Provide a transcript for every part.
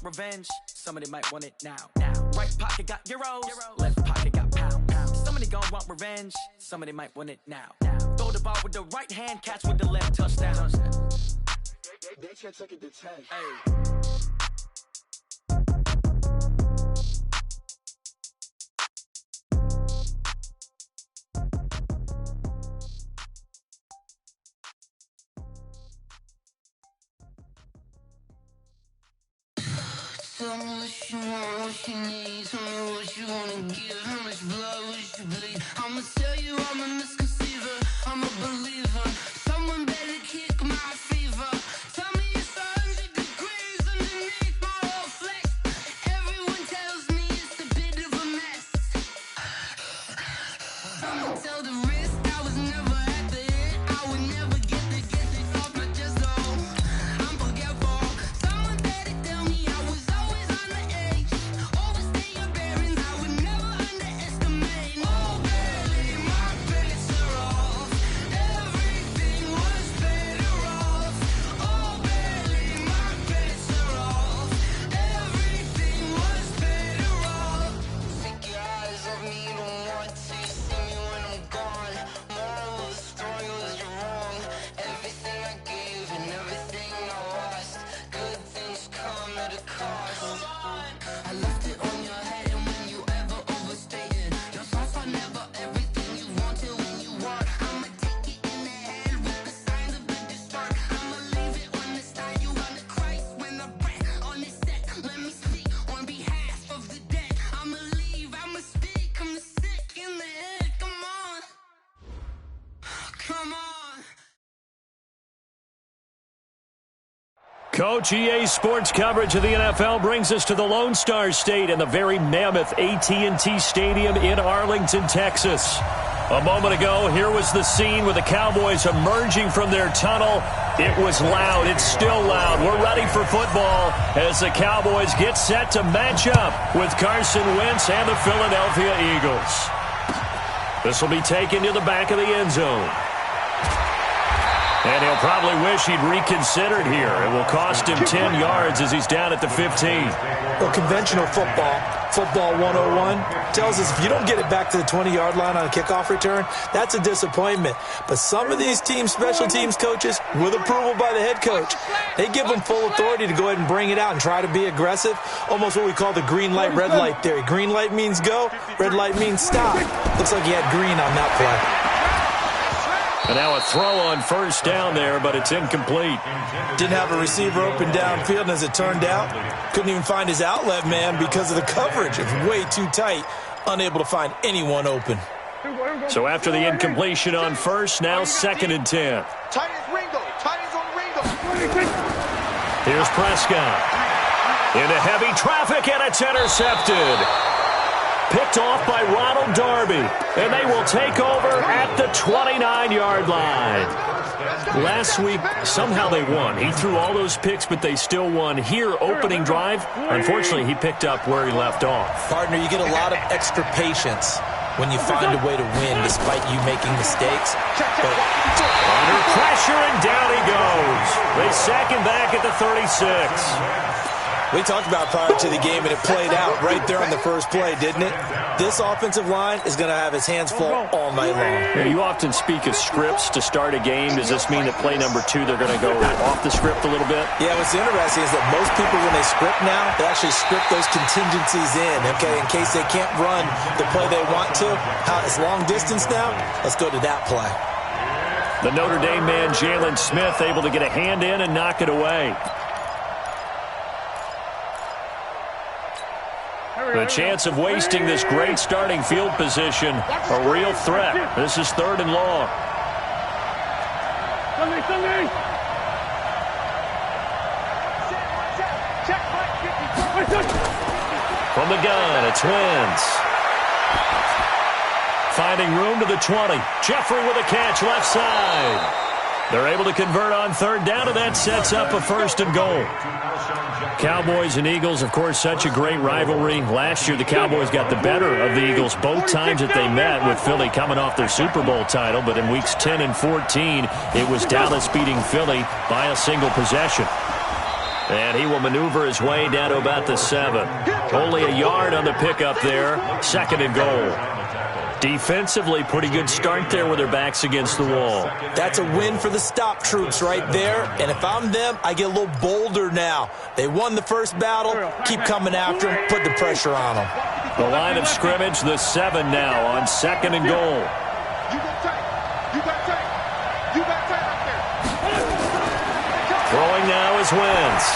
revenge. Somebody might want it now. Right pocket got euros, left pocket got pounds. Somebody gon' want revenge. Somebody might want it now. Throw the ball with the right hand, catch with the left, touchdown. They can't take it to 10. Hey. Tell me what you want, what you need. Tell me what you wanna give. How much blood would you bleed? I'ma tell you I'm a misconceiver. I'm a believer. Someone better kick my fever. Tell me it's 100 degrees underneath my whole flesh. Everyone tells me it's a bit of a mess. Someone tell the risk I was never at the end. I would never get this off my chest though. I'm forgetful. Someone better tell me I was always on the edge. Overstay your bearings, I would never underestimate. Oh baby, my bets are off. Everything was better off. Oh baby, my bets are off. Everything was better off. Take your eyes off me, don't want to see me when I'm gone. Moral of the story was you're wrong. Everything I gave and everything I lost. Good things come at a cost. I left it on your head, and when you ever overstated, your thoughts are never everything you wanted when you want. I'ma take it in the head with the signs of the distort. I'ma leave it on the side. You on the Christ when the breath on this set. Let me speak on behalf of the dead. I'ma leave, I'ma speak. I'm the sick in the head. Come on, come on. Coach, EA Sports coverage of the NFL brings us to the Lone Star State and the very mammoth AT&T Stadium in Arlington, Texas. A moment ago, here was the scene with the Cowboys emerging from their tunnel. It was loud. It's still loud. We're ready for football as the Cowboys get set to match up with Carson Wentz and the Philadelphia Eagles. This will be taken to the back of the end zone. And he'll probably wish he'd reconsidered here. It will cost him 10 yards as he's down at the 15. Well, conventional football 101, tells us if you don't get it back to the 20-yard line on a kickoff return, that's a disappointment. But some of these teams, special teams coaches, with approval by the head coach, they give them full authority to go ahead and bring it out and try to be aggressive, almost what we call the green light, red light theory. Green light means go, red light means stop. Looks like he had green on that play. And now a throw on first down there, but it's incomplete. Didn't have a receiver open downfield, and as it turned out, couldn't even find his outlet man because of the coverage. It's way too tight, unable to find anyone open. So after the incompletion on first, now 2nd and 10. Tight is Ringo. Tight is on Ringo. Here's Prescott. Into heavy traffic, and it's intercepted. Picked off by Ronald Darby, and they will take over at the 29-yard line. Last week, somehow they won. He threw all those picks, but they still won. Here, opening drive, unfortunately, he picked up where he left off. Partner, you get a lot of extra patience when you find a way to win despite you making mistakes. But under pressure, and down he goes. They sack him back at the 36. We talked about prior to the game, and it played out right there on the first play, didn't it? This offensive line is going to have his hands full all night long. Yeah, you often speak of scripts to start a game. Does this mean that play number 2, they're going to go off the script a little bit? Yeah, what's interesting is that most people, when they script now, they actually script those contingencies in, okay, in case they can't run the play they want to. It's long distance now. Let's go to that play. The Notre Dame man, Jalen Smith, able to get a hand in and knock it away. The chance of wasting this great starting field position, a real threat. This is 3rd and long. From the gun, it's Wentz. Finding room to the 20. Jeffrey with a catch left side. They're able to convert on 3rd down, and that sets up a 1st and goal. Cowboys and Eagles, of course, such a great rivalry. Last year, the Cowboys got the better of the Eagles both times that they met, with Philly coming off their Super Bowl title. But in weeks 10 and 14, it was Dallas beating Philly by a single possession. And he will maneuver his way down to about the 7. Only a yard on the pickup there. 2nd and goal. Defensively, pretty good start there with their backs against the wall. That's a win for the stop troops right there. And if I'm them, I get a little bolder now. They won the first battle. Keep coming after them. Put the pressure on them. The line of scrimmage, the 7 now on 2nd and goal. You got take. You got take. You got take up there. Throwing now is Wentz.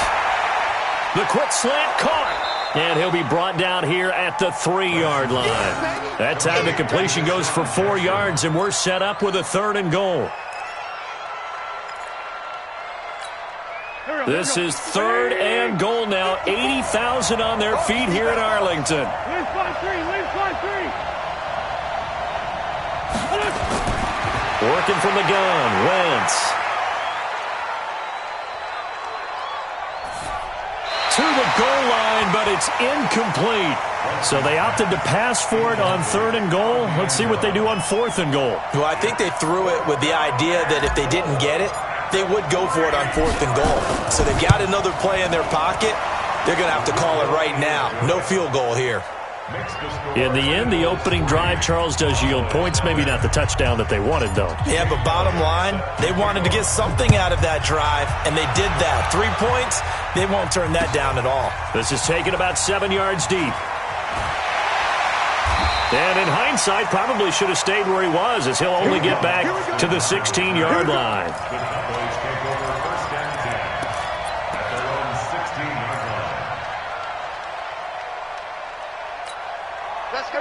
The quick slant caught. And he'll be brought down here at the 3-yard line. That time the completion goes for 4 yards, and we're set up with a 3rd and goal. This is 3rd and goal now. 80,000 on their feet here in Arlington. Working from the gun, Wentz. To the goal line, but it's incomplete. So they opted to pass for it on 3rd and goal. Let's see what they do on 4th and goal. Well, I think they threw it with the idea that if they didn't get it, they would go for it on 4th and goal. So they've got another play in their pocket. They're going to have to call it right now. No field goal here. In the end, the opening drive, Charles, does yield points. Maybe not the touchdown that they wanted, though. Yeah, but bottom line, they wanted to get something out of that drive, and they did that. 3 points, they won't turn that down at all. This is taken about 7 yards deep. And in hindsight, probably should have stayed where he was, as he'll only get back to the 16-yard line.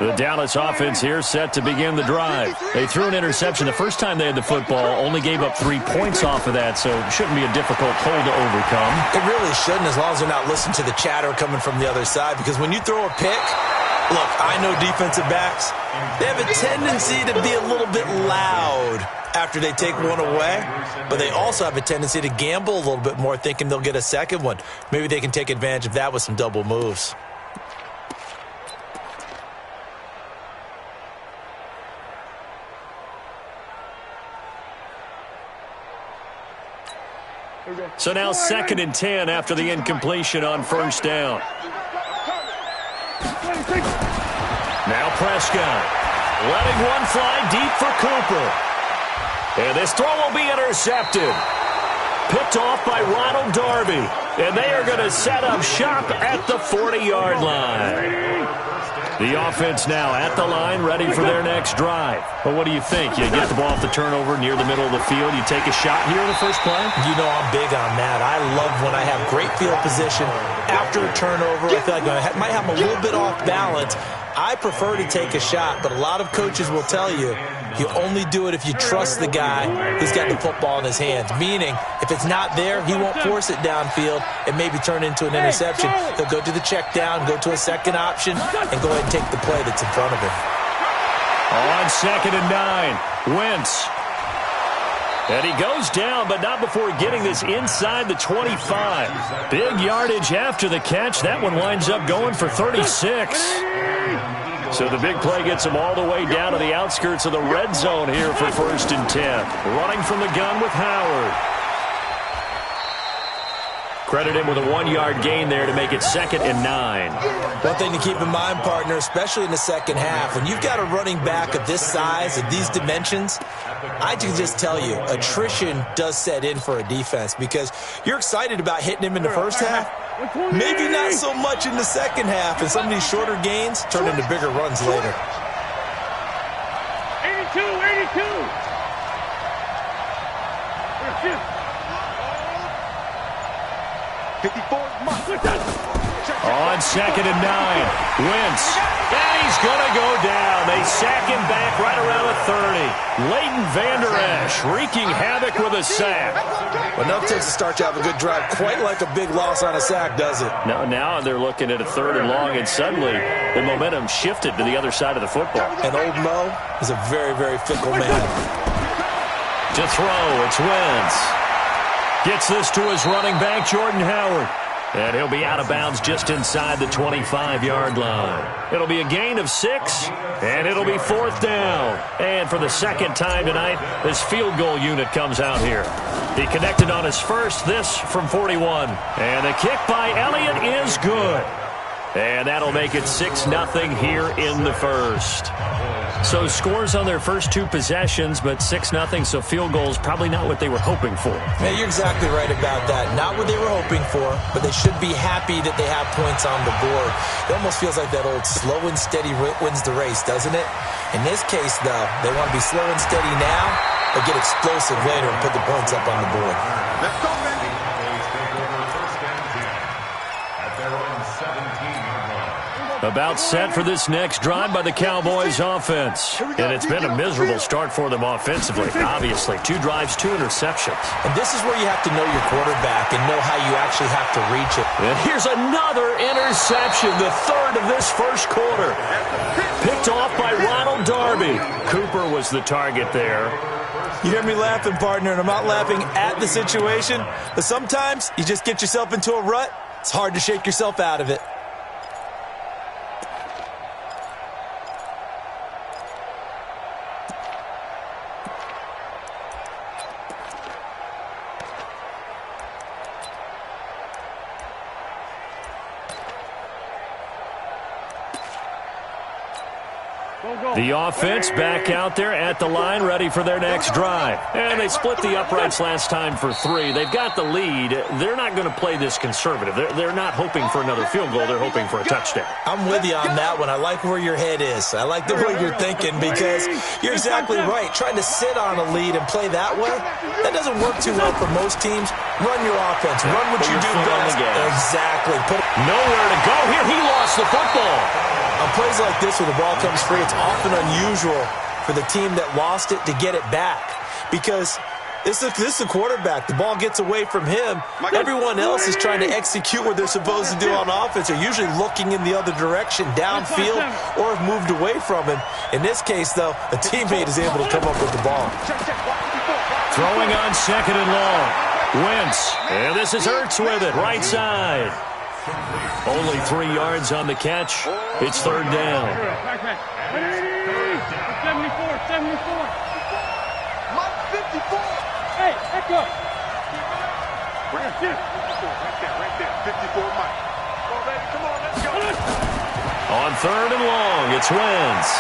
The Dallas offense here set to begin the drive. They threw an interception the first time they had the football, only gave up 3 points off of that, so it shouldn't be a difficult hole to overcome. It really shouldn't, as long as they're not listening to the chatter coming from the other side, because when you throw a pick, look, I know defensive backs, they have a tendency to be a little bit loud after they take one away, but they also have a tendency to gamble a little bit more, thinking they'll get a second one. Maybe they can take advantage of that with some double moves. So now 2nd and 10 after the incompletion on 1st down. Now Prescott letting one fly deep for Cooper. And this throw will be intercepted. Picked off by Ronald Darby. And they are going to set up shop at the 40-yard line. The offense now at the line, ready for their next drive. But what do you think? You get the ball off the turnover near the middle of the field. You take a shot here in the first play? You know I'm big on that. I love when I have great field position after a turnover. I feel like I might have a little bit off balance. I prefer to take a shot, but a lot of coaches will tell you only do it if you trust the guy who's got the football in his hands. Meaning, if it's not there, he won't force it downfield and maybe turn into an interception. He'll go to the check down, go to a second option, and go ahead and take the play that's in front of him. On 2nd and 9, Wentz. And he goes down, but not before getting this inside the 25. Big yardage after the catch. That one winds up going for 36. So the big play gets him all the way down to the outskirts of the red zone here for 1st and 10. Running from the gun with Howard. Credit him with a 1-yard gain there to make it 2nd and 9. One thing to keep in mind, partner, especially in the second half, when you've got a running back of this size, of these dimensions, I can just tell you, attrition does set in for a defense because you're excited about hitting him in the first half. Maybe not so much in the second half, and some of these shorter gains turn into bigger runs later. 54. On 2nd and 9, Wentz. And he's going to go down. They sack him back right around the 30. Leighton Vander Esch wreaking havoc with a sack. Well, enough takes to start you have a good drive. Quite like a big loss on a sack, does it? Now they're looking at a 3rd and long, and suddenly the momentum shifted to the other side of the football. And old Mo is a very, very fickle man. To throw, it's Wentz. Gets this to his running back, Jordan Howard. And he'll be out of bounds just inside the 25-yard line. It'll be a gain of 6, and it'll be 4th down. And for the second time tonight, this field goal unit comes out here. He connected on his first, this from 41. And the kick by Elliott is good. And that'll make it 6-0 here in the first. So scores on their first 2 possessions, but 6-0, so field goals probably not what they were hoping for. Yeah, you're exactly right about that. Not what they were hoping for, but they should be happy that they have points on the board. It almost feels like that old slow and steady wins the race, doesn't it? In this case, though, they want to be slow and steady now, but get explosive later and put the points up on the board. Let's go, baby. About set for this next drive by the Cowboys offense. And it's been a miserable start for them offensively, obviously. 2 drives, 2 interceptions. And this is where you have to know your quarterback and know how you actually have to reach it. And here's another interception, the 3rd of this first quarter. Picked off by Ronald Darby. Cooper was the target there. You hear me laughing, partner, and I'm not laughing at the situation, but sometimes you just get yourself into a rut. It's hard to shake yourself out of it. The offense back out there at the line, ready for their next drive. And they split the uprights last time for 3. They've got the lead. They're not going to play this conservative. They're not hoping for another field goal. They're hoping for a touchdown. I'm with you on that one. I like where your head is. I like the way you're thinking because you're exactly right. Trying to sit on a lead and play that way, that doesn't work too well for most teams. Run your offense. Run what you do best. Exactly. Nowhere to go here. He lost the football. On plays like this where the ball comes free, it's often unusual for the team that lost it to get it back because this is the quarterback. The ball gets away from him. Everyone else is trying to execute what they're supposed to do on offense. They're usually looking in the other direction, downfield, or have moved away from him. In this case, though, a teammate is able to come up with the ball. Throwing on 2nd and long. Wentz. And this is Ertz with it, right side. Only 3 yards on the catch. It's 3rd down. 74. Mike 54. Hey, back up. Right there. 54, Mike. Come on, baby. Come on, let's go. On 3rd and long, it's Wentz.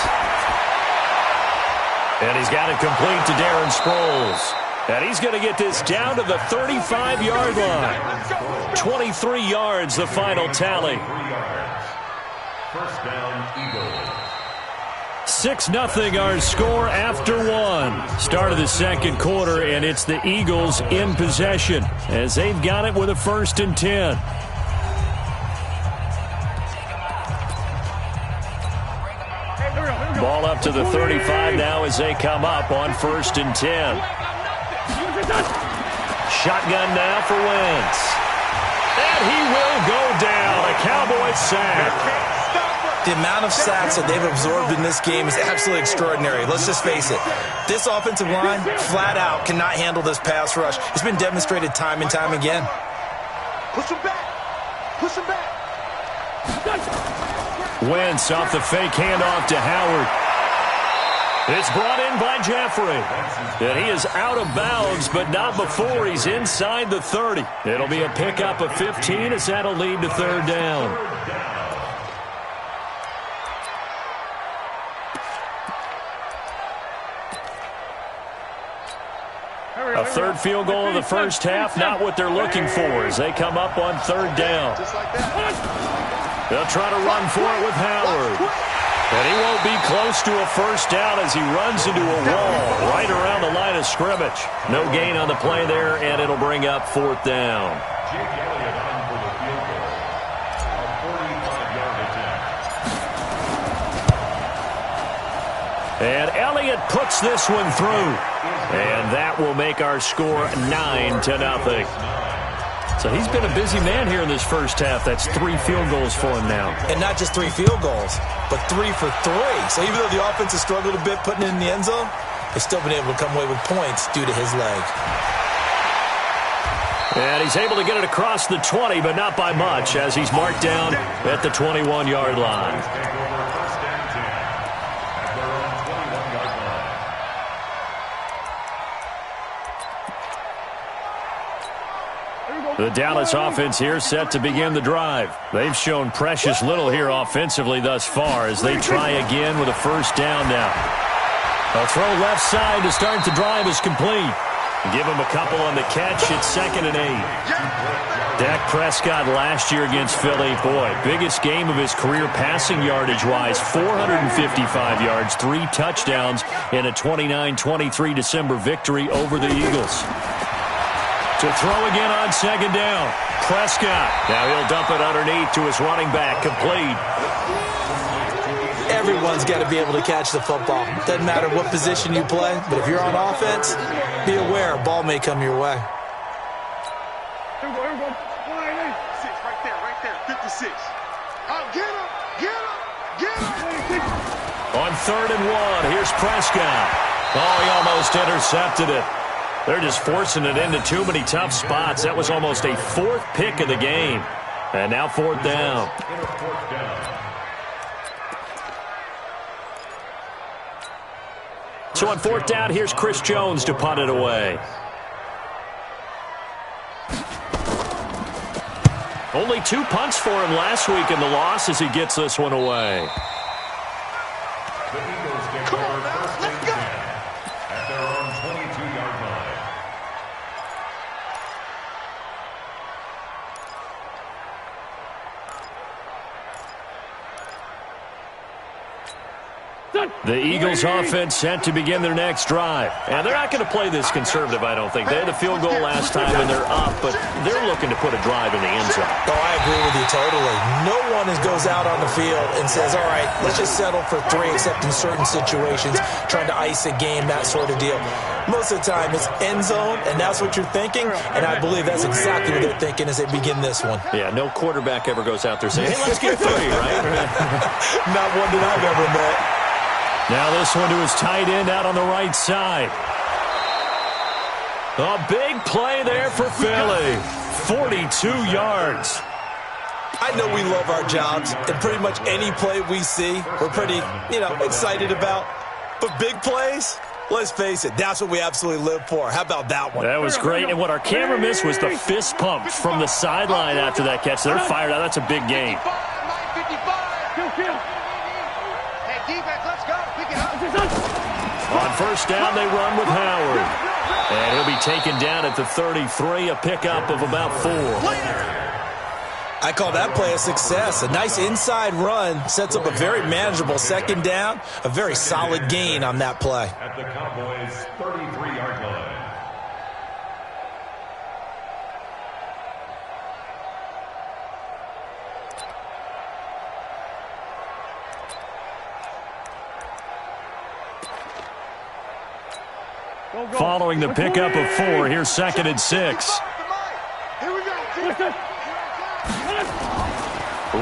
And he's got it complete to Darren Sproles. And he's going to get this down to the 35-yard line. 23 yards, the final tally. First down, Eagles. 6-0 our score after 1. Start of the second quarter, and it's the Eagles in possession as they've got it with a 1st and 10. Ball up to the 35 now as they come up on 1st and 10. Shotgun now for Wentz. And he will go down. A Cowboys sack. The amount of sacks that they've absorbed in this game is absolutely extraordinary. Let's just face it. This offensive line, flat out, cannot handle this pass rush. It's been demonstrated time and time again. Push him back. Push him back. Wentz off the fake handoff to Howard. It's brought in by Jeffrey. And he is out of bounds, but not before he's inside the 30. It'll be a pickup of 15 as that'll lead to 3rd down. A 3rd field goal of the first half, not what they're looking for as they come up on 3rd down. They'll try to run for it with Howard. And he won't be close to a 1st down as he runs into a wall right around the line of scrimmage. No gain on the play there, and it'll bring up 4th down. Jake Elliott on for the field goal. A 45-yard attempt. And Elliott puts this one through. And that will make our score 9-0. So he's been a busy man here in this first half. That's 3 field goals for him now. And not just 3 field goals, but 3 for 3. So even though the offense has struggled a bit putting it in the end zone, they've still been able to come away with points due to his leg. And he's able to get it across the 20, but not by much, as he's marked down at the 21-yard line. The Dallas offense here set to begin the drive. They've shown precious little here offensively thus far as they try again with a first down now. A throw left side to start the drive is complete. Give him a couple on the catch. It's 2nd and 8. Dak Prescott last year against Philly. Boy, biggest game of his career passing yardage-wise. 455 yards, 3 touchdowns in a 29-23 December victory over the Eagles. To throw again on 2nd down. Prescott. Now he'll dump it underneath to his running back. Complete. Everyone's got to be able to catch the football. Doesn't matter what position you play, but if you're on offense, be aware a ball may come your way. Here we go. 6 right there, 56. Get him. On 3rd and 1, here's Prescott. Oh, he almost intercepted it. They're just forcing it into too many tough spots. That was almost a 4th pick of the game. And now 4th down. So on 4th down, here's Chris Jones to punt it away. Only 2 punts for him last week in the loss as he gets this one away. Come on, man. Let's go. At their own 22-yard line. The Eagles offense set to begin their next drive. And they're not going to play this conservative, I don't think. They had the field goal last time and they're up, but they're looking to put a drive in the end zone. Oh, I agree with you totally. No one goes out on the field and says, all right, let's just settle for 3, except in certain situations, trying to ice a game, that sort of deal. Most of the time, it's end zone, and that's what you're thinking, and I believe that's exactly what they're thinking as they begin this one. Yeah, no quarterback ever goes out there saying, hey, let's get 3, right? Not one that I've ever met. Now this one to his tight end out on the right side. A big play there for Philly. 42 yards. I know we love our jobs, and pretty much any play we see, we're pretty, excited about. But big plays, let's face it, that's what we absolutely live for. How about that one? That was great, and what our camera missed was the fist pump from the sideline after that catch. They're fired out. That's a big game. 55. Hey, defense, let's go. On first down, they run with Howard. And he'll be taken down at the 33, a pickup of about 4. I call that play a success. A nice inside run sets up a very manageable 2nd down, a very solid gain on that play. At the Cowboys' 33-yard line. Following the pickup of 4, here's 2nd and 6. Here we go.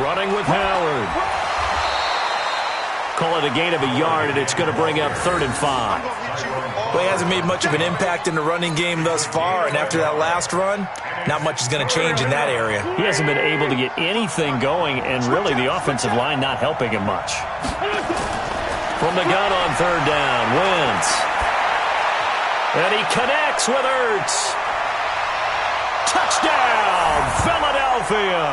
Running with Howard. Call it a gain of a yard, and it's going to bring up 3rd and 5. Well, he hasn't made much of an impact in the running game thus far, and after that last run, not much is going to change in that area. He hasn't been able to get anything going, and really the offensive line not helping him much. From the gun on 3rd down, Wentz. And he connects with Ertz. Touchdown, Philadelphia.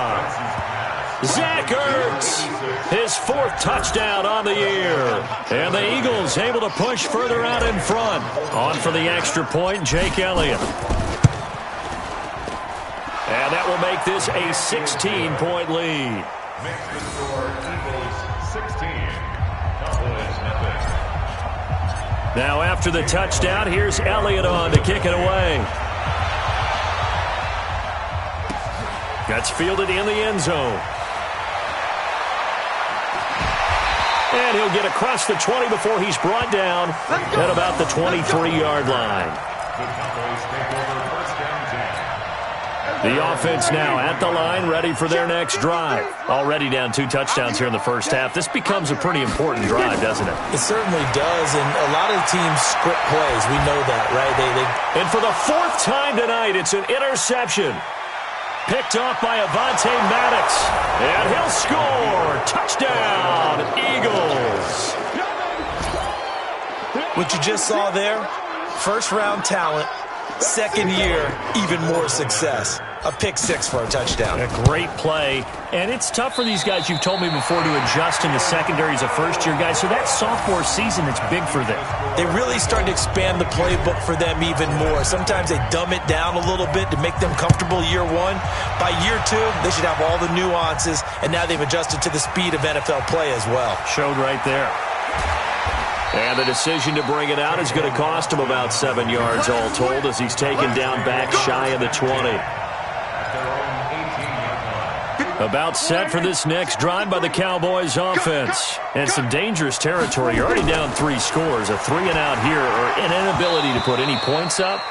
Zach Ertz, his 4th touchdown on the year. And the Eagles able to push further out in front. On for the extra point, Jake Elliott. And that will make this a 16-point lead. Makes the score Eagles 16. Cowboys nothing. Now after the touchdown, here's Elliott on to kick it away. That's fielded in the end zone. And he'll get across the 20 before he's brought down at about the 23-yard line. The Cowboys take over first down 10. The offense now at the line, ready for their next drive. Already down 2 touchdowns here in the first half. This becomes a pretty important drive, doesn't it? It certainly does, and a lot of teams script plays. We know that, right? And for the 4th time tonight, it's an interception. Picked off by Avonte Maddox. And he'll score. Touchdown, Eagles. What you just saw there, first-round talent, second year, even more success. A pick 6 for a touchdown. A great play. And it's tough for these guys, you've told me before, to adjust in the secondary as a first-year guy. So that sophomore season, it's big for them. They really start to expand the playbook for them even more. Sometimes they dumb it down a little bit to make them comfortable year 1. By year 2, they should have all the nuances, and now they've adjusted to the speed of NFL play as well. Showed right there. And the decision to bring it out is going to cost him about 7 yards all told as he's taken down back shy of the 20. About set for this next drive by the Cowboys offense. And some dangerous territory. You're already down 3 scores. A 3-and-out here or an inability to put any points up.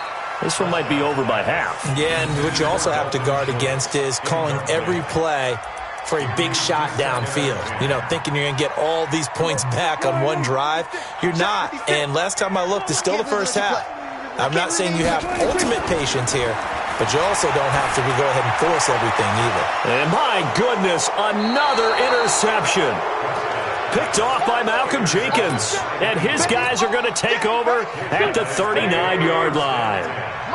This one might be over by half. Yeah, and what you also have to guard against is calling every play for a big shot downfield. You know, thinking you're going to get all these points back on one drive. You're not. And last time I looked, it's still the first half. I'm not saying you have ultimate patience here, but you also don't have to go ahead and force everything either. And my goodness, another interception. Picked off by Malcolm Jenkins. And his guys are going to take over at the 39-yard line.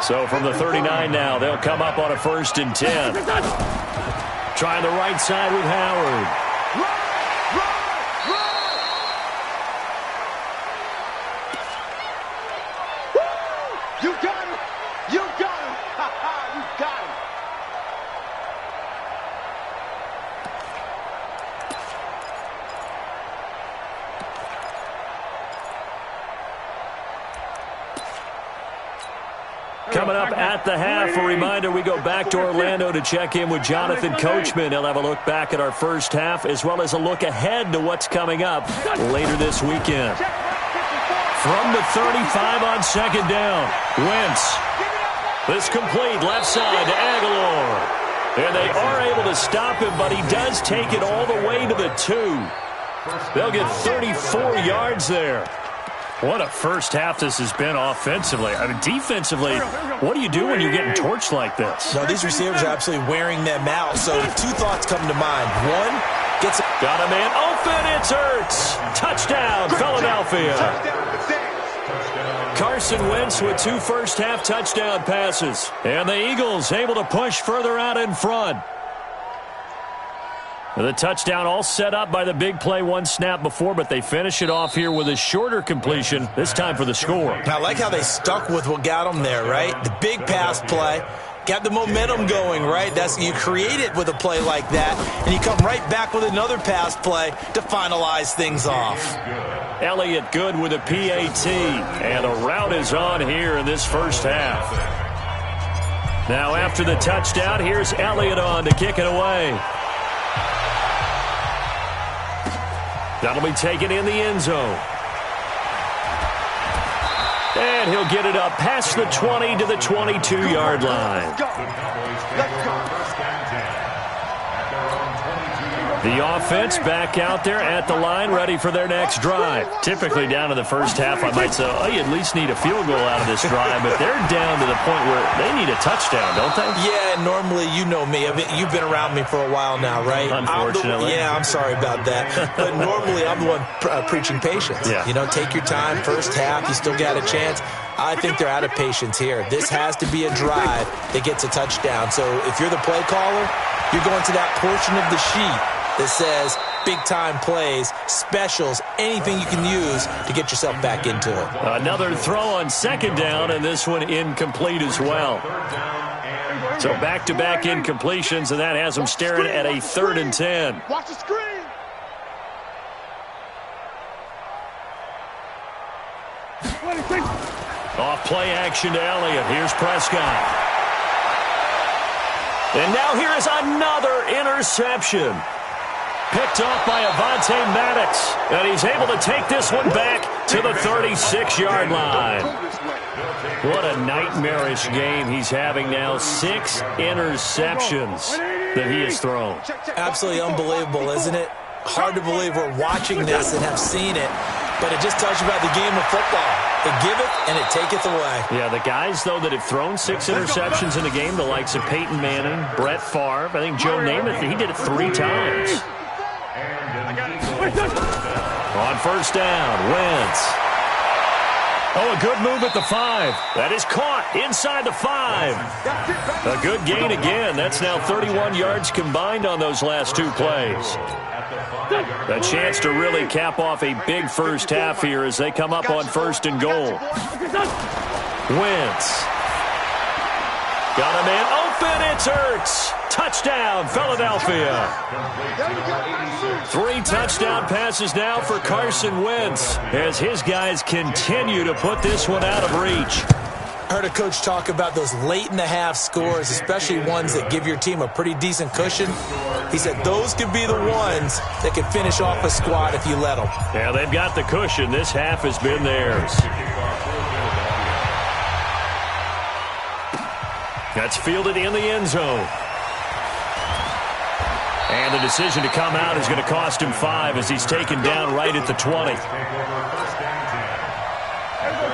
So from the 39 now, they'll come up on a 1st and 10. Trying the right side with Howard. You got him! You got him! Ha-ha! You got him! Coming up at the half, a reminder, we go back to Orlando to check in with Jonathan Coachman. He'll have a look back at our first half as well as a look ahead to what's coming up later this weekend. From the 35 on 2nd down, Wentz. This complete left side to Aguilar. And they are able to stop him, but he does take it all the way to the 2. They'll get 34 yards there. What a first half this has been offensively. I mean, defensively, what do you do when you're getting torched like this? No, these receivers are absolutely wearing them out. So 2 thoughts come to mind. One, got a man open. It's Ertz. Touchdown, Philadelphia. Carson Wentz with 2 first-half touchdown passes. And the Eagles able to push further out in front. The touchdown all set up by the big play 1 snap before, but they finish it off here with a shorter completion, this time for the score. I like how they stuck with what got them there, right? The big pass play, got the momentum going, right? You create it with a play like that, and you come right back with another pass play to finalize things off. Elliott good with a PAT, and a route is on here in this first half. Now after the touchdown, here's Elliott on to kick it away. That'll be taken in the end zone. And he'll get it up past the 20 to the 22-yard line. Let's go. The offense back out there at the line, ready for their next drive. Typically down to the first half, I might say, oh, you at least need a field goal out of this drive, but they're down to the point where they need a touchdown, don't they? Yeah, normally, you know me. I mean, you've been around me for a while now, right? Unfortunately. I'm sorry about that. But normally, I'm the one preaching patience. Yeah. You know, take your time, first half, you still got a chance. I think they're out of patience here. This has to be a drive that gets a touchdown. So if you're the play caller, you're going to that portion of the sheet that says big-time plays, specials, anything you can use to get yourself back into it. Another throw on 2nd down, and this one incomplete as well. So back-to-back incompletions, and that has them staring at a 3rd and 10. Watch the screen. Off play action to Elliott. Here's Prescott. And now here is another interception. picked off by Avonte Maddox. And he's able to take this one back to the 36-yard line. What a nightmarish game he's having now. 6 interceptions that he has thrown. Absolutely unbelievable, isn't it? Hard to believe we're watching this and have seen it, but it just tells you about the game of football. It giveth and it taketh away. Yeah, the guys, though, that have thrown 6 interceptions in the game, the likes of Peyton Manning, Brett Favre, I think Joe Namath, he did it 3 times. On first down, Wentz. Oh, a good move at the 5. That is caught inside the 5. A good gain again. That's now 31 yards combined on those last 2 plays. A chance to really cap off a big first half here as they come up on first and goal. Wentz. Got a man open. It's Ertz. Touchdown, Philadelphia. 3 touchdown passes now for Carson Wentz as his guys continue to put this one out of reach. I heard a coach talk about those late-in-the-half scores, especially ones that give your team a pretty decent cushion. He said those could be the ones that can finish off a squad if you let them. Yeah, they've got the cushion. This half has been theirs. That's fielded in the end zone. And the decision to come out is going to cost him 5 as he's taken down right at the 20.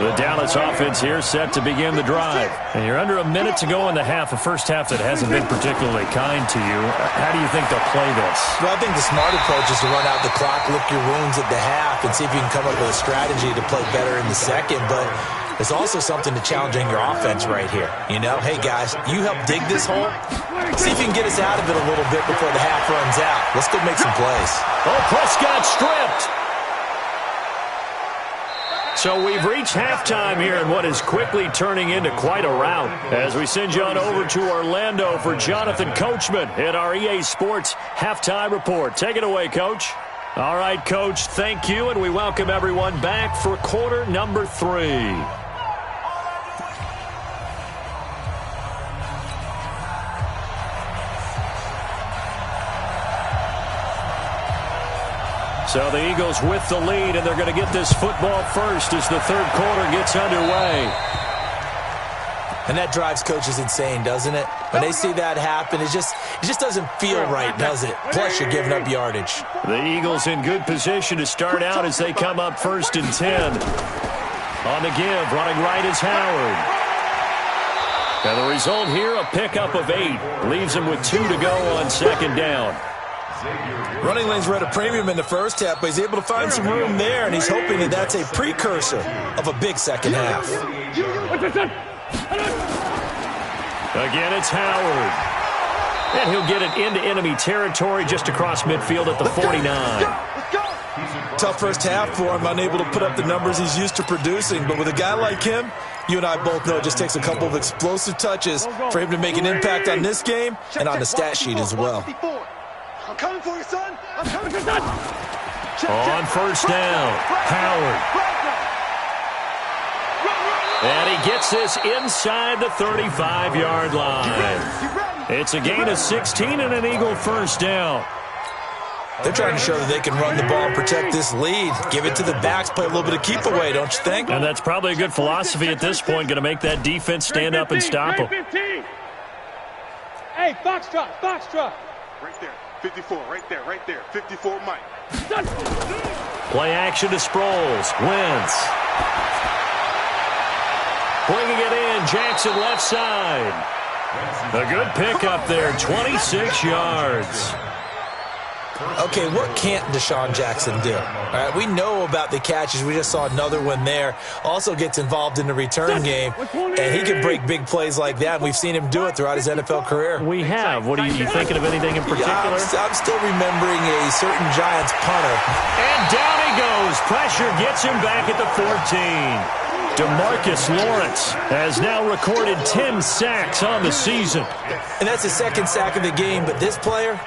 The Dallas offense here set to begin the drive. And you're under a minute to go in the half, a first half that hasn't been particularly kind to you. How do you think they'll play this? Well, I think the smart approach is to run out the clock, lick your wounds at the half, and see if you can come up with a strategy to play better in the second. But there's also something to challenging your offense right here. You know, hey, guys, you help dig this hole. See if you can get us out of it a little bit before the half runs out. Let's go make some plays. Oh, Prescott stripped. So we've reached halftime here in what is quickly turning into quite a rout as we send you on over to Orlando for Jonathan Coachman at our EA Sports Halftime Report. Take it away, Coach. All right, Coach, thank you, and we welcome everyone back for quarter number 3. So the Eagles with the lead, and they're going to get this football first as the third quarter gets underway. And that drives coaches insane, doesn't it? When they see that happen, it just doesn't feel right, does it? Plus, you're giving up yardage. The Eagles in good position to start out as they come up first and 10. On the give, running right is Howard. And the result here, a pickup of 8. Leaves him with 2 to go on second down. Running lanes were at a premium in the first half, but he's able to find some room there, and he's hoping that that's a precursor of a big second half. Again, it's Howard. And he'll get it into enemy territory just across midfield at the 49. Tough first half for him, unable to put up the numbers he's used to producing, but with a guy like him, you and I both know it just takes a couple of explosive touches for him to make an impact on this game and on the stat sheet as well. I'm coming for you, son. I'm coming for you, son. On first down, Howard. And he gets this inside the 35-yard line. It's a gain of 16 and an Eagle first down. They're trying to show that they can run the ball and protect this lead. Give it to the backs, play a little bit of keep away, don't you think? And that's probably a good philosophy at this point, going to make that defense stand up and stop them. Hey, box drop. Right there. 54, right there. 54, Mike. Play action to Sproles. Wentz. Bringing it in. Jackson left side. A good pickup there. 26 yards. Okay, what can't Deshaun Jackson do? All right, we know about the catches. We just saw another one there. Also gets involved in the return game, and he can break big plays like that. We've seen him do it throughout his NFL career. We have. What are you thinking of anything in particular? Yeah, I'm still remembering a certain Giants punter. And down he goes. Pressure gets him back at the 14. DeMarcus Lawrence has now recorded 10 sacks on the season. And that's his second sack of the game, but this player,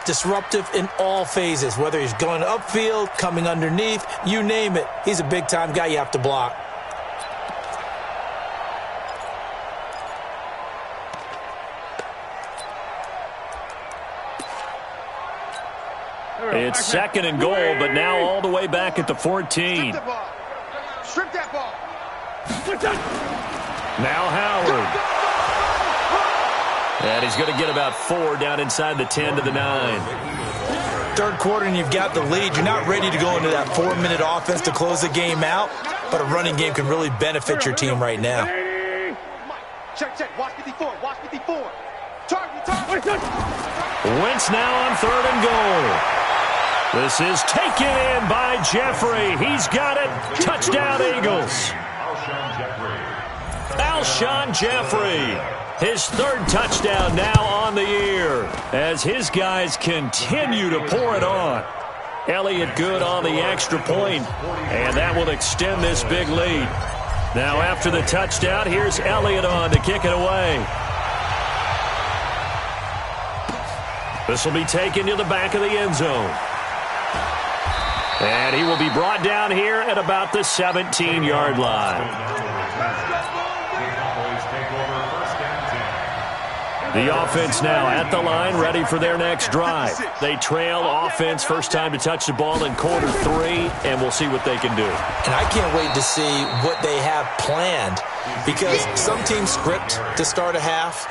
disruptive in all phases, whether he's going upfield, coming underneath, you name it. He's a big-time guy you have to block. It's second and goal, but now all the way back at the 14. Strip that ball. Now Howard. And he's going to get about 4 down inside the 10 to the 9. Third quarter and you've got the lead. You're not ready to go into that 4-minute offense to close the game out, but a running game can really benefit your team right now. Check, check. Watch 54. Watch 54. Target. Wentz now on third and goal. This is taken in by Jeffrey. He's got it. Touchdown, Eagles. Alshon Jeffrey. His third touchdown now on the year as his guys continue to pour it on. Elliott good on the extra point, and that will extend this big lead. Now after the touchdown, here's Elliott on to kick it away. This will be taken to the back of the end zone. And he will be brought down here at about the 17-yard line. The offense now at the line, ready for their next drive. They trail offense, first time to touch the ball in quarter 3, and we'll see what they can do. And I can't wait to see what they have planned, because some teams script to start a half.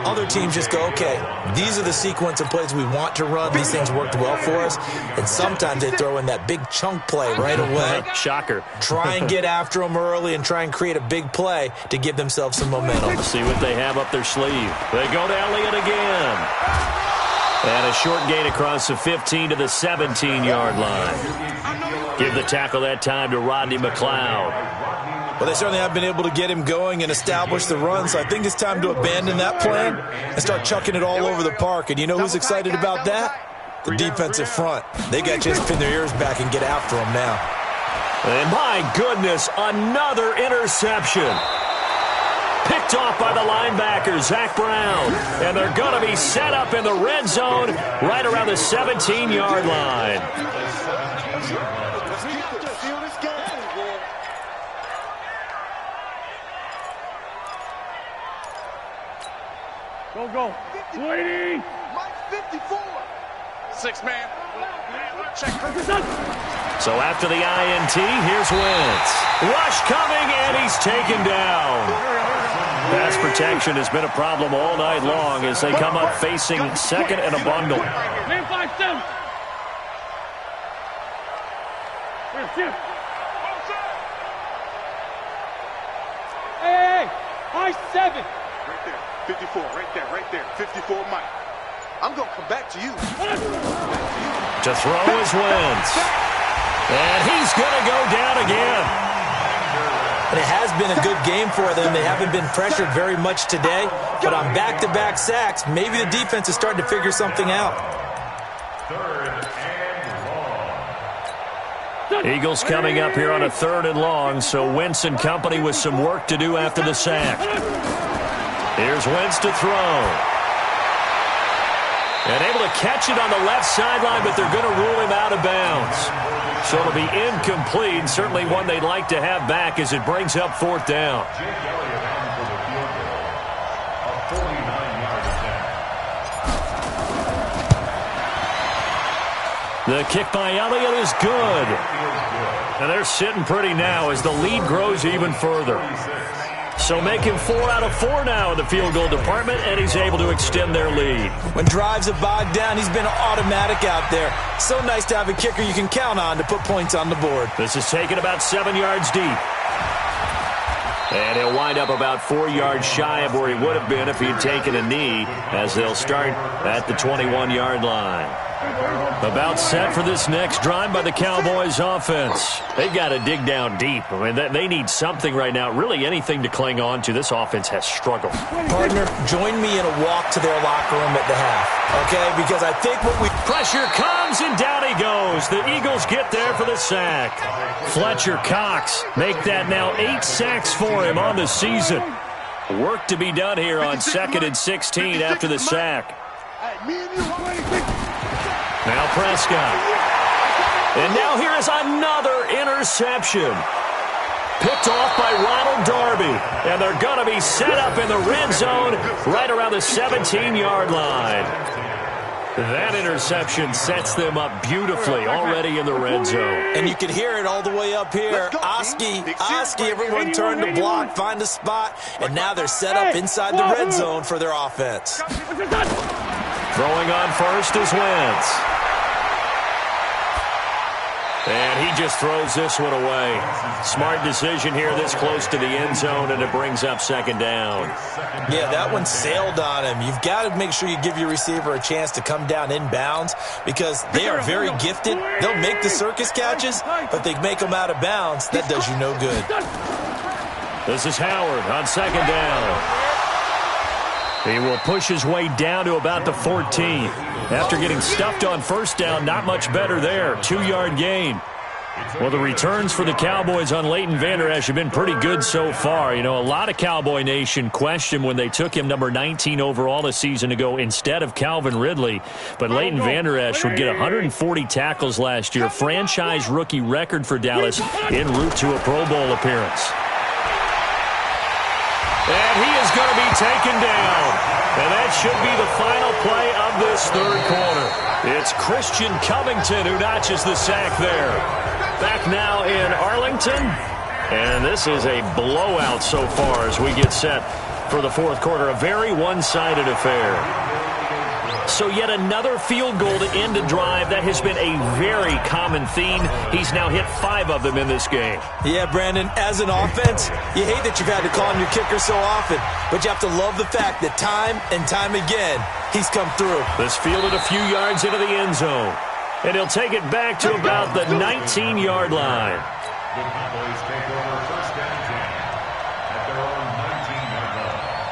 Other teams just go, okay, these are the sequence of plays we want to run. These things worked well for us. And sometimes they throw in that big chunk play right away. Shocker. Try and get after them early and try and create a big play to give themselves some momentum. See what they have up their sleeve. They go to Elliott again. And a short gain across the 15 to the 17-yard line. Give the tackle that time to Rodney McLeod. Well, they certainly have been able to get him going and establish the run, so I think it's time to abandon that plan and start chucking it all over the park. And you know who's excited about that? The defensive front. They got a chance to pin their ears back and get after him now. And my goodness, another interception. Picked off by the linebacker, Zach Brown. And they're going to be set up in the red zone right around the 17-yard line. Go. Waiting. Mike 54. 6-man. Check. So after the INT, here's Wentz. Rush coming, and he's taken down. Pass protection has been a problem all night long as they come up facing second and a bundle. Man 5-7. Hey, 5-7. Right there, 54, right there, 54, Mike. I'm going to come back to you. To throw is Wentz. And he's going to go down again. And it has been a good game for them. They haven't been pressured very much today. But on back-to-back sacks, maybe the defense is starting to figure something out. Eagles coming up here on a 3rd and long, so Wentz and company with some work to do after the sack. Here's Wentz to throw. And able to catch it on the left sideline, but they're going to rule him out of bounds. So it'll be incomplete, certainly one they'd like to have back as it brings up 4th down. The kick by Elliott is good. And they're sitting pretty now as the lead grows even further. So making 4 out of 4 now in the field goal department, and he's able to extend their lead. When drives have bogged down, he's been automatic out there. So nice to have a kicker you can count on to put points on the board. This is taken about 7 yards deep. And he'll wind up about 4 yards shy of where he would have been if he'd taken a knee, as they'll start at the 21-yard line. About set for this next drive by the Cowboys offense. They've got to dig down deep. I mean, they need something right now, really anything to cling on to. This offense has struggled. Partner, join me in a walk to their locker room at the half, okay? Because I think what we... Pressure comes, and down he goes. The Eagles get there for the sack. Fletcher Cox make that now 8 sacks for him on the season. Work to be done here on 2nd and 16 after the sack. Now Prescott. And now here is another interception. Picked off by Ronald Darby. And they're going to be set up in the red zone right around the 17-yard line. That interception sets them up beautifully already in the red zone. And you can hear it all the way up here. Oski, everyone turned to block, find a spot, and now they're set up inside the red zone for their offense. Throwing on first is Wentz. And he just throws this one away. Smart decision here this close to the end zone, and it brings up second down. Yeah, that one sailed on him. You've got to make sure you give your receiver a chance to come down inbounds because they are very gifted. They'll make the circus catches, but they make them out of bounds. That does you no good. This is Howard on second down. He will push his way down to about the 14. After getting stuffed on first down, not much better there. 2-yard gain. Well, the returns for the Cowboys on Leighton Vander Esch have been pretty good so far. You know, a lot of Cowboy Nation questioned when they took him number 19 overall a season ago instead of Calvin Ridley. But Leighton Vander Esch would get 140 tackles last year, franchise rookie record for Dallas en route to a Pro Bowl appearance. And he is going to be taken down. And that should be the final play of this third quarter. It's Christian Covington who notches the sack there. Back now in Arlington. And this is a blowout so far as we get set for the fourth quarter. A very one-sided affair. So yet another field goal to end a drive. That has been a very common theme. He's now hit 5 of them in this game. Yeah, Brandon, as an offense, you hate that you've had to call on your kicker so often, but you have to love the fact that time and time again, he's come through. This fielded a few yards into the end zone, and he'll take it back to about the 19-yard line. The Cowboys take over first and 10 at their own 19-yard line.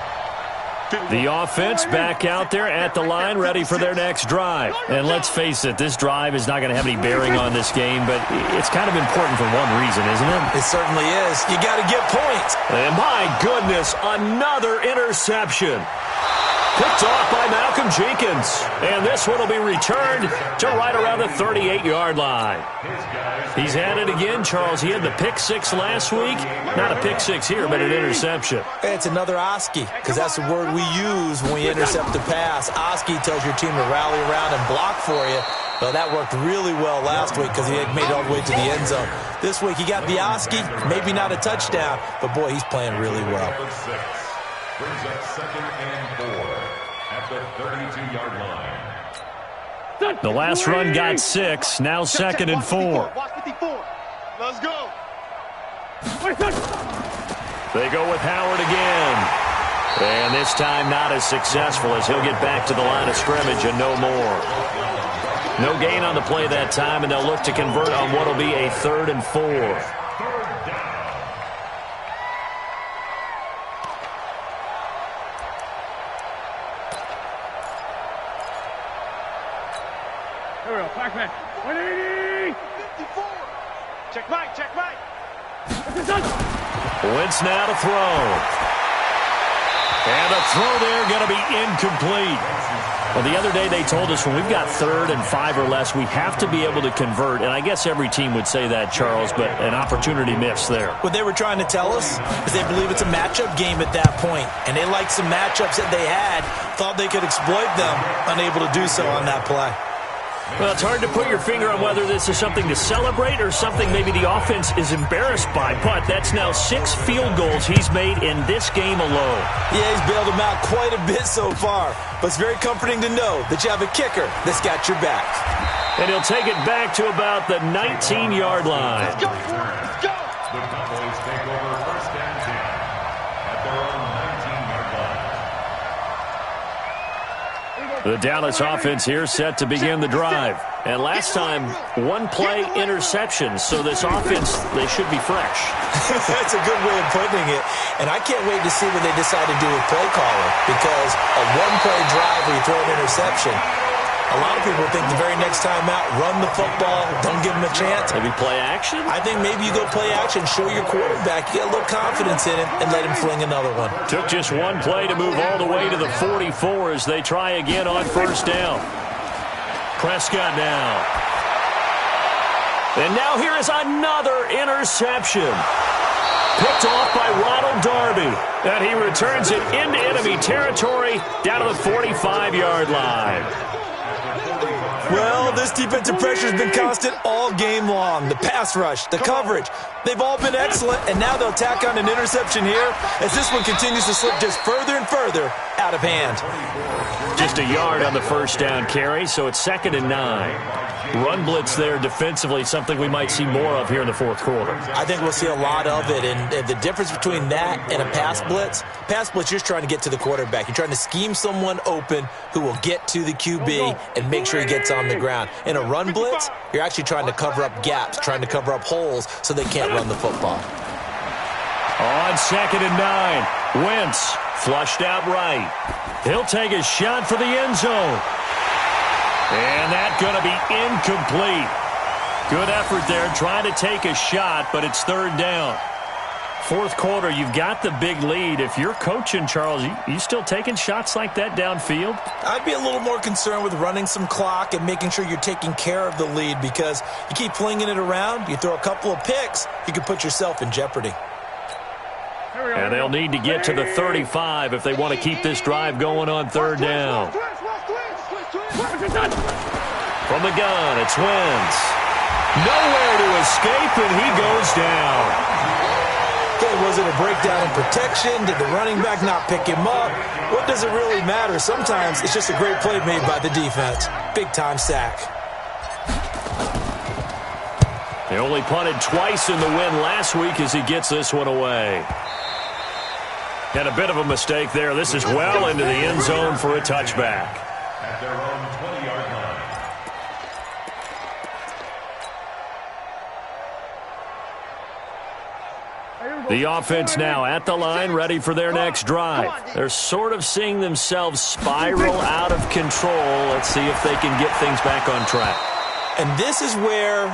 The offense back out there at the line, ready for their next drive. And let's face it, this drive is not going to have any bearing on this game, but it's kind of important for one reason, isn't it? It certainly is. You got to get points. And my goodness, another interception. Picked off by Malcolm Jenkins. And this one will be returned to right around the 38-yard line. He's had it again, Charles. He had the pick 6 last week. Not a pick 6 here, but an interception. It's another Oski, because that's the word we use when we intercept the pass. Oski tells your team to rally around and block for you. Well, that worked really well last week because he had made it all the way to the end zone. This week he got the Oski, maybe not a touchdown, but boy, he's playing really well. Brings up second and 4 at the 32-yard line. The last run got 6, now second and 4. Watch 54. Let's go. They go with Howard again. And this time not as successful as he'll get back to the line of scrimmage and no more. No gain on the play that time, and they'll look to convert on what will be a 3rd and 4. Blackman. 180. 54. Check right. Wentz now to throw. And a throw there going to be incomplete. Well, the other day they told us when we've got 3rd and 5 or less, we have to be able to convert. And I guess every team would say that, Charles, but an opportunity missed there. What they were trying to tell us is they believe it's a matchup game at that point. And they liked some matchups that they had, thought they could exploit them, unable to do so on that play. Well, it's hard to put your finger on whether this is something to celebrate or something maybe the offense is embarrassed by. But that's now 6 field goals he's made in this game alone. Yeah, he's bailed them out quite a bit so far. But it's very comforting to know that you have a kicker that's got your back. And he'll take it back to about the 19-yard line. Let's go. Let's go. The Cowboys take over first and 10 at their own 19-yard line. The Dallas offense here set to begin the drive. And last time, 1-play interception. So this offense, they should be fresh. That's a good way of putting it. And I can't wait to see what they decide to do with play calling. Because a 1-play drive where you throw an interception, a lot of people think the very next time out, run the football, don't give them a chance. Maybe play action? I think maybe you go play action, show your quarterback, get a little confidence in him, and let him fling another one. Took just 1 play to move all the way to the 44 as they try again on first down. Prescott now. And now here is another interception. Picked off by Ronald Darby. And he returns it into enemy territory down to the 45-yard line. this defensive pressure has been constant all game long. The pass rush, the coverage, they've all been excellent, and now they'll tack on an interception here as this one continues to slip just further and further out of hand. Just a yard on the first down carry, so it's 2nd and 9. Run blitz there defensively, something we might see more of here in the fourth quarter. I think we'll see a lot of it, and the difference between that and a pass blitz, you're just trying to get to the quarterback. You're trying to scheme someone open who will get to the QB and make sure he gets on the ground. In a run blitz, you're actually trying to cover up gaps, trying to cover up holes so they can't run the football. On 2nd and 9, Wentz flushed out right. He'll take a shot for the end zone. And that's going to be incomplete. Good effort there trying to take a shot, but it's 3rd down. Fourth quarter, you've got the big lead. If you're coaching, Charles, you still taking shots like that downfield? I'd be a little more concerned with running some clock and making sure you're taking care of the lead, because you keep flinging it around, you throw a couple of picks, you can put yourself in jeopardy. And they'll need to get to the 35 if they want to keep this drive going on 3rd down. From the gun, it's Wentz. Nowhere to escape, and he goes down. Okay, was it a breakdown in protection? Did the running back not pick him up? What does it really matter? Sometimes it's just a great play made by the defense. Big-time sack. They only punted twice in the win last week as he gets this one away. And a bit of a mistake there. This is well into the end zone for a touchback. At their own 20-yard line. The offense now at the line, ready for their next drive. They're sort of seeing themselves spiral out of control. Let's see if they can get things back on track. And this is where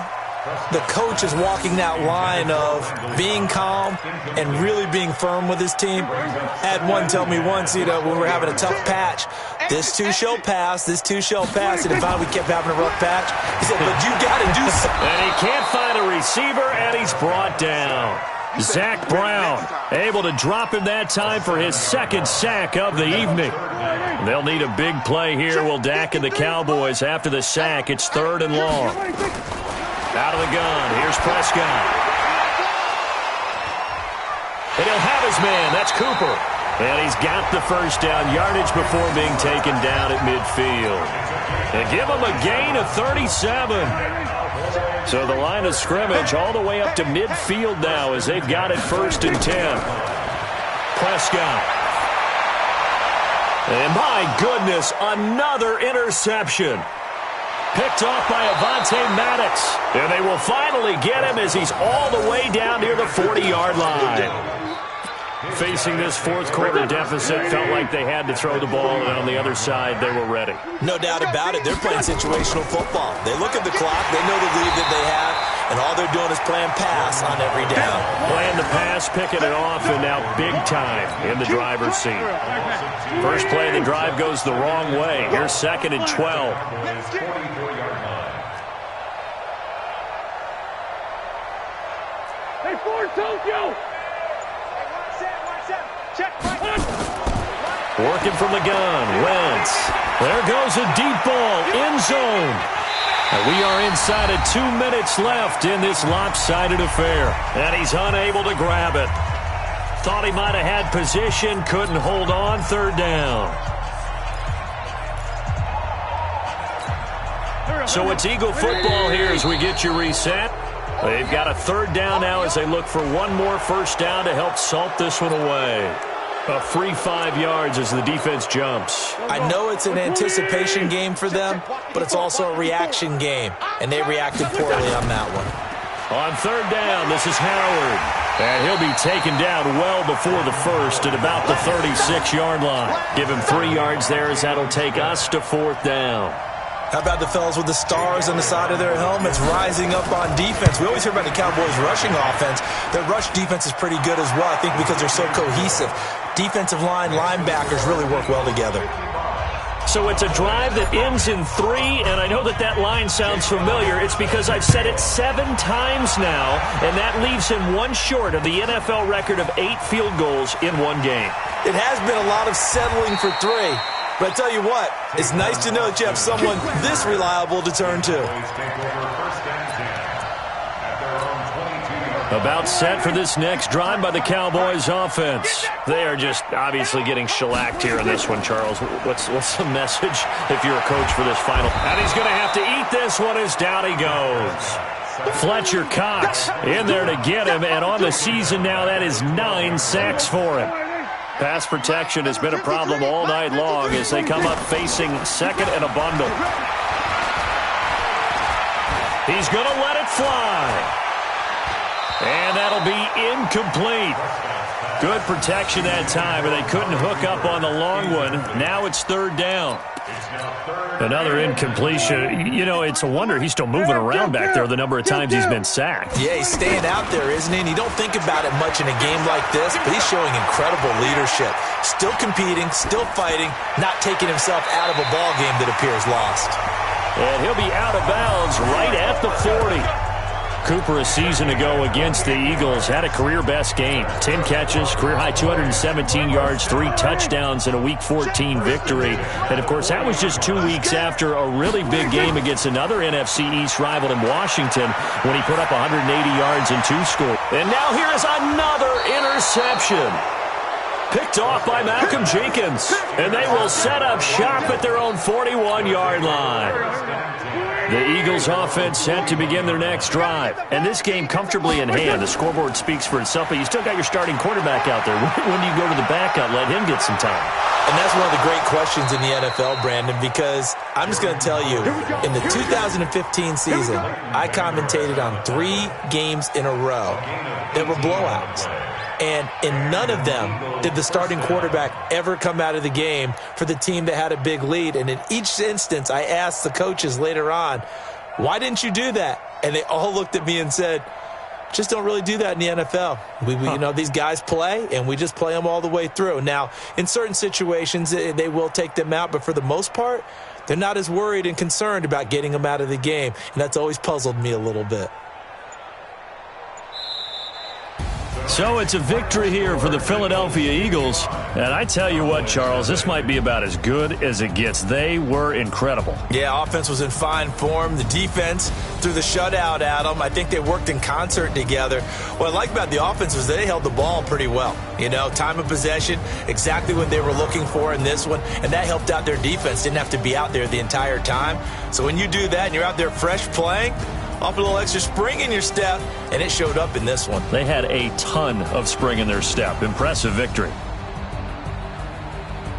the coach is walking that line of being calm and really being firm with his team. I had one tell me once, when we were having a tough patch, this too shall pass, this too shall pass. And if we kept having a rough patch, he said, but you got to do something. And he can't find a receiver, and he's brought down. Zach Brown able to drop him that time for his 2nd sack of the evening. They'll need a big play here. Will Dak and the Cowboys after the sack. It's 3rd and long. Out of the gun, here's Prescott. And he'll have his man, that's Cooper. And he's got the first down yardage before being taken down at midfield. And give him a gain of 37. So the line of scrimmage all the way up to midfield now as they've got it 1st and 10. Prescott. And my goodness, another interception. Picked off by Avonte Maddox. And they will finally get him as he's all the way down near the 40-yard line. Facing this fourth quarter deficit, felt like they had to throw the ball, and on the other side, they were ready. No doubt about it. They're playing situational football. They look at the clock. They know the lead that they have, and all they're doing is playing pass on every down. Playing the pass, picking it off, and now big time in the driver's seat. First play of the drive goes the wrong way. Here's 2nd and 12. Hey, Ford, Tokyo! Working from the gun, Wentz. There goes a deep ball, end zone. And we are inside of 2 minutes left in this lopsided affair. And he's unable to grab it. Thought he might have had position, couldn't hold on, 3rd down. So it's Eagle football here as we get you reset. They've got a 3rd down now as they look for one more first down to help salt this one away. A free 5 yards as the defense jumps. I know it's an anticipation game for them, but it's also a reaction game, and they reacted poorly on that one. On 3rd down, this is Howard. And he'll be taken down well before the first at about the 36-yard line. Give him 3 yards there as that'll take us to 4th down. How about the fellas with the stars on the side of their helmets rising up on defense? We always hear about the Cowboys' rushing offense. Their rush defense is pretty good as well, I think, because they're so cohesive. Defensive line, linebackers really work well together. So it's a drive that ends in 3, and I know that line sounds familiar. It's because I've said it 7 times now, and that leaves him one short of the NFL record of 8 field goals in one game. It has been a lot of settling for 3. But I tell you what, it's nice to know that you have someone this reliable to turn to. Cowboys take over first and 10 at their own 22-yard line. About set for this next drive by the Cowboys offense. They are just obviously getting shellacked here in this one, Charles. What's the message if you're a coach for this final? And he's going to have to eat this one as down he goes. Fletcher Cox in there to get him, and on the season now, that is 9 sacks for him. Pass protection has been a problem all night long as they come up facing second and a bundle. He's going to let it fly. And that'll be incomplete. Good protection that time, but they couldn't hook up on the long one. Now it's third down. Another incompletion. You know, it's a wonder he's still moving around back there the number of times he's been sacked. Yeah, he's staying out there, isn't he? And you don't think about it much in a game like this, but he's showing incredible leadership. Still competing, still fighting, not taking himself out of a ball game that appears lost. And he'll be out of bounds right at the 40. Cooper a season ago against the Eagles had a career-best game. 10 catches, career-high 217 yards, 3 touchdowns in a Week 14 victory. And, of course, that was just 2 weeks after a really big game against another NFC East rival in Washington when he put up 180 yards and 2 scores. And now here is another interception. Picked off by Malcolm Jenkins. And they will set up shop at their own 41-yard line. The Eagles offense set to begin their next drive. And this game comfortably in hand. The scoreboard speaks for itself, but you still got your starting quarterback out there. When do you go to the backup, let him get some time? And that's one of the great questions in the NFL, Brandon, because I'm just going to tell you, in the 2015 season, I commentated on 3 games in a row that were blowouts. And in none of them did the starting quarterback ever come out of the game for the team that had a big lead. And in each instance, I asked the coaches later on, why didn't you do that? And they all looked at me and said, just don't really do that in the NFL. You know, these guys play, and we just play them all the way through. Now, in certain situations, they will take them out, but for the most part, they're not as worried and concerned about getting them out of the game. And that's always puzzled me a little bit. So it's a victory here for the Philadelphia Eagles. And I tell you what, Charles, this might be about as good as it gets. They were incredible. Yeah, offense was in fine form. The defense threw the shutout at them. I think they worked in concert together. What I like about the offense was they held the ball pretty well. You know, time of possession, exactly what they were looking for in this one. And that helped out their defense. Didn't have to be out there the entire time. So when you do that and you're out there fresh playing, off a little extra spring in your step, and it showed up in this one. They had a ton of spring in their step. Impressive victory.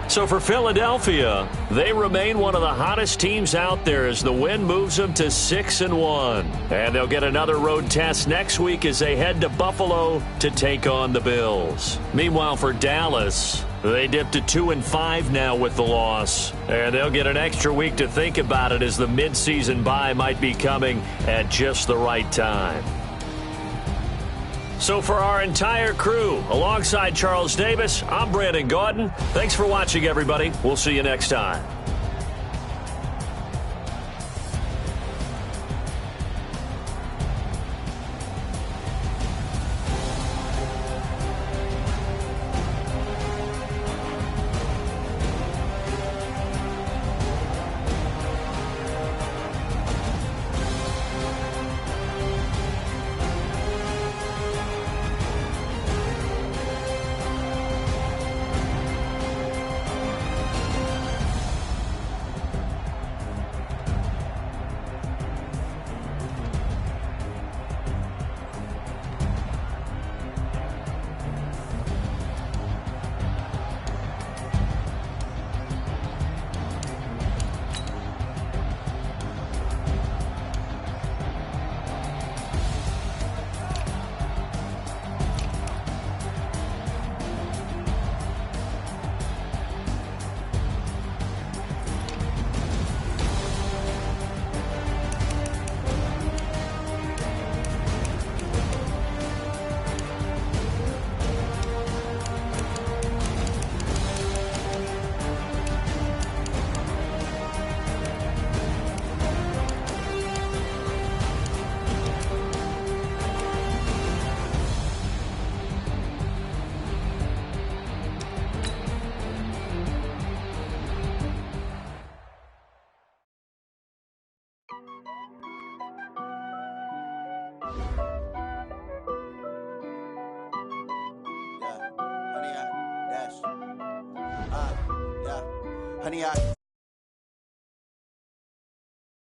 So for Philadelphia, they remain one of the hottest teams out there as the win moves them to 6-1. And they'll get another road test next week as they head to Buffalo to take on the Bills. Meanwhile, for Dallas, they dipped to 2-5 now with the loss. And they'll get an extra week to think about it as the midseason bye might be coming at just the right time. So for our entire crew, alongside Charles Davis, I'm Brandon Gaudin. Thanks for watching, everybody. We'll see you next time. Yeah, honey, I dash. Yeah, honey, I.